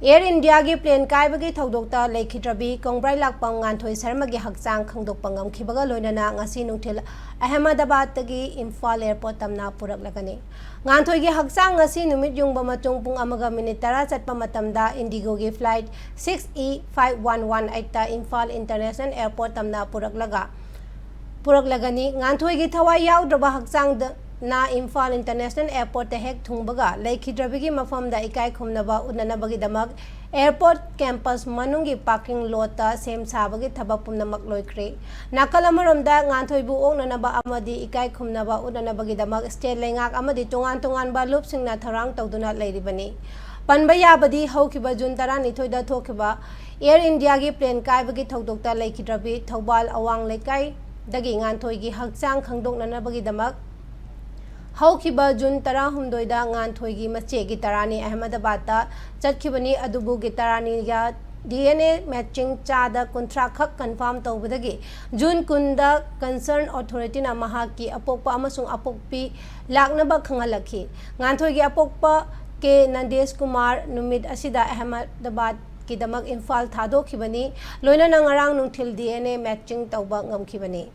air India की plane कायबगी थौदोक्ता लेखिद्रबी कोंग्राई लाकपम Nganthoi'S की हकचांग खंगदोक्पा ngamkhibaga loinana ngasi nungthil Ahmedabad tagi Imphal airport tamna puraklagani Nganthoi'S की हकचांग ngasi numit yungba matung pung amaga minute 10 chatpa matamda Indigo की flight 6E5118 ta Imphal International Airport tamna puraklagani Nganthoi'S की thawai yaudraba हकचांग na Imphal International Airport hek thungbaga leikhidrabigi mafamda ikai khumnaba unanabagi damak airport campus manungi parking lot ta sem sabagi thabak pumnamak loikre nakal amaramda Nganthoi'S bu ongnanaba amadi ikai khumnaba unanabagi damak state lengak amadi tongan ba loop singna tharang tawduna leiribani panba yabadi haukiba jun 12 da thokiba Air India gi plane kaibagi thodokta leikhidrabi Thobal awang lekai dagi Nganthoi'S gi hakchang khangdoknanabagi damak Haukiba Jun Tara Humdoida Nganthoi'S की मचे की तरानी अहमदाबाद चटखिबनी अदुबु की तरानी या DNA matching चादा कुंट्राखक confirm तौबदगी जून कुंदा concern authority ना महा की अपोक्पा अमसुंग अपोक्पी लाकनबा खंगलखी Nganthoi'S की अपोक्पा के नंदेश कुमार नुमित असिदा अहमदाबाद की दमक इम्फाल थादोखिबनी लोइना नंगरांग नुंथिल DNA मैचिंग तौबा ngमखिबनी